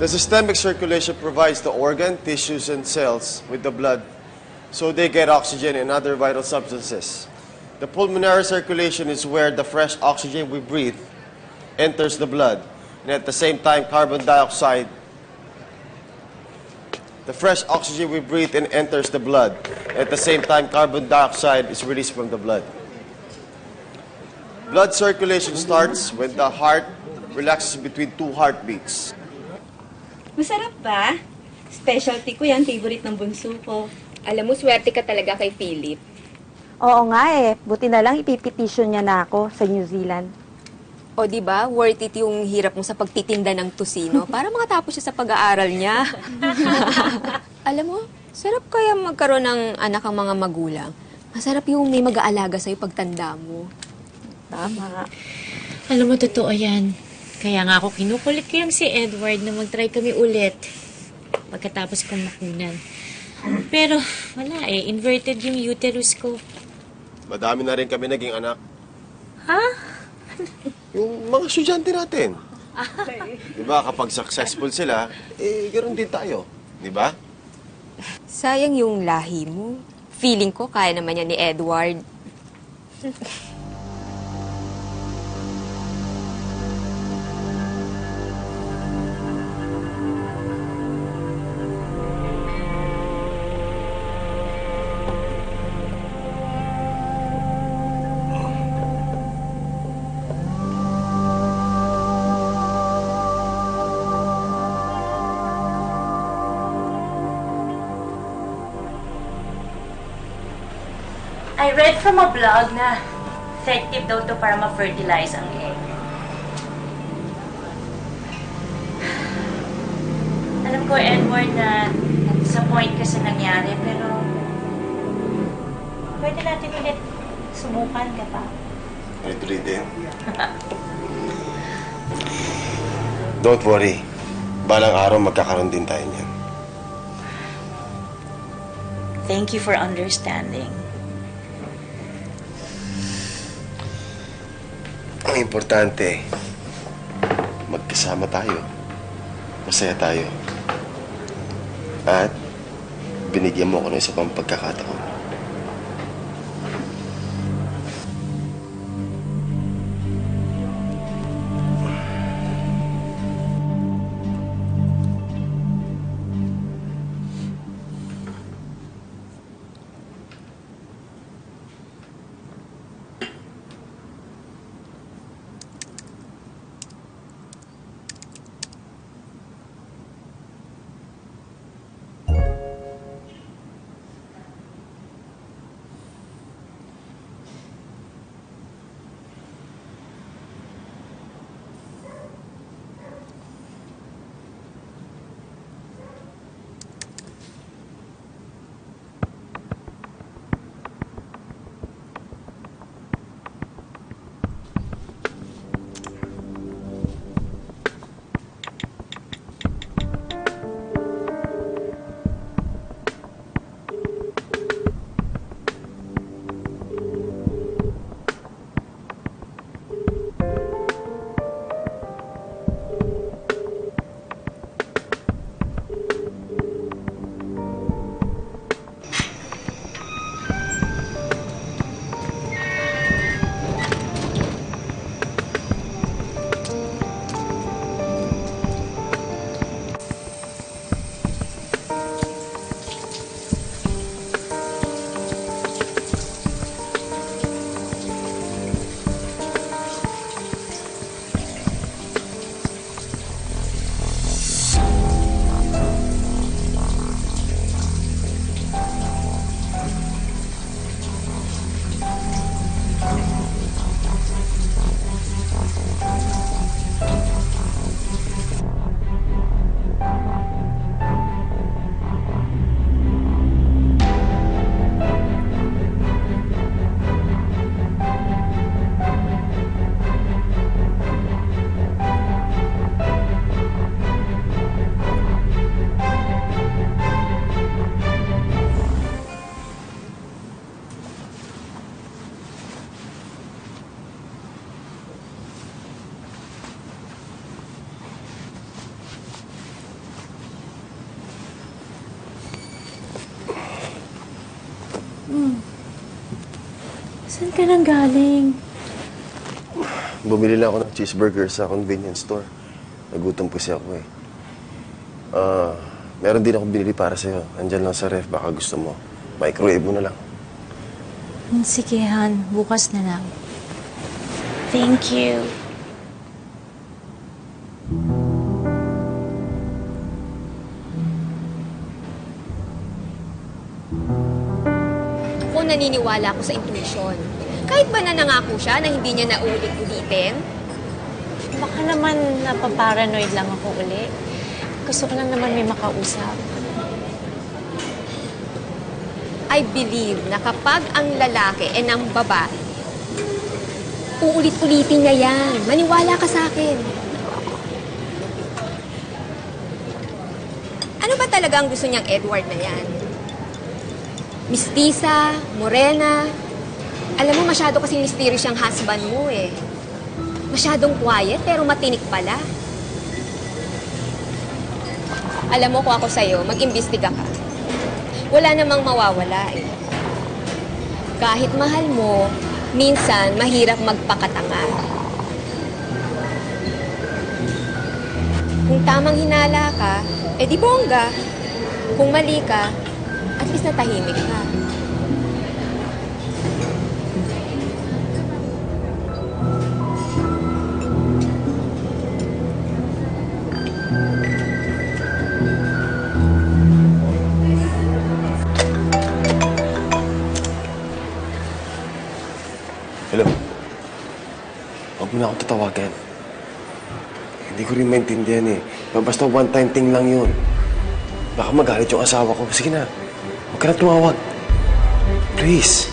The systemic circulation provides the organ, tissues, and cells with the blood so they get oxygen and other vital substances. The pulmonary circulation is where the fresh oxygen we breathe enters the blood, and at the same time, carbon dioxide. The fresh oxygen we breathe in enters the blood. At the same time, carbon dioxide is released from the blood. Blood circulation starts when the heart relaxes between two heartbeats. Masarap ba? Specialty ko yan, favorite ng bunso ko. Alam mo, swerte ka talaga kay Philip. Oo nga eh. Buti na lang ipipetisyon niya na ako sa New Zealand. O di ba, worth it yung hirap mo sa pagtitinda ng tusino para makatapos siya sa pag-aaral niya. Alam mo, sarap kaya magkaroon ng anak ang mga magulang. Masarap yung may mag-aalaga sa'yo pagtanda mo. Tama. Alam mo, totoo yan. Kaya nga ako kinukulit ko yung si Edward na mag-try kami ulit pagkatapos kong makunan. Pero wala eh, inverted yung uterus ko. Madami na rin kami naging anak. Ha? Yung mga estudyante natin. Diba, kapag successful sila, ganoon din tayo. Diba? Sayang yung lahi mo. Feeling ko kaya naman yan ni Edward. I read from a blog na effective daw to para ma-fertilize ang egg. Alam ko, Edward, na disappoint ka sa nangyari, pero pwede natin ulit subukan ka pa. Ulit-ulit din. Don't worry. Balang araw magkakaroon din tayo niyan. Thank you for understanding. Ang importante, magkasama tayo. Masaya tayo. At binigyan mo ako ng isa pang pagkakataon. Saan ka nang galing? Bumili lang ako ng cheeseburger sa convenience store. Nagutom kasi ako eh. Meron din ako binili para sa'yo. Andyan lang sa ref, baka gusto mo. Microwave mo na lang. Sige, Han. Bukas na lang. Thank you. Ako naniniwala ako sa intuition. Kahit ba na nangako siya na hindi niya na ulit-ulitin, Baka naman napaparanoid lang ako uli. Gusto ko lang naman may makausap. I believe na kapag ang lalaki ay ng babae, uulit-ulitin niya yan. Maniwala ka sa akin. Ano ba talaga ang gusto niyang Edward na yan? Mistisa, morena. Alam mo, masyado kasing mysterious yung husband mo eh. Masyadong quiet, pero matinik pala. Alam mo, kung ako sa'yo, mag-imbestiga ka. Wala namang mawawala eh. Kahit mahal mo, minsan mahirap magpakatanga. Kung tamang hinala ka, di bongga. Kung mali ka, at least natahimik ka. Hello? Huwag mo na akong tatawagan. Hindi ko rin maintindihan eh. Basta one-time thing lang yun. Baka magalit yung asawa ko. Sige na. Huwag ka na tumawag. Please.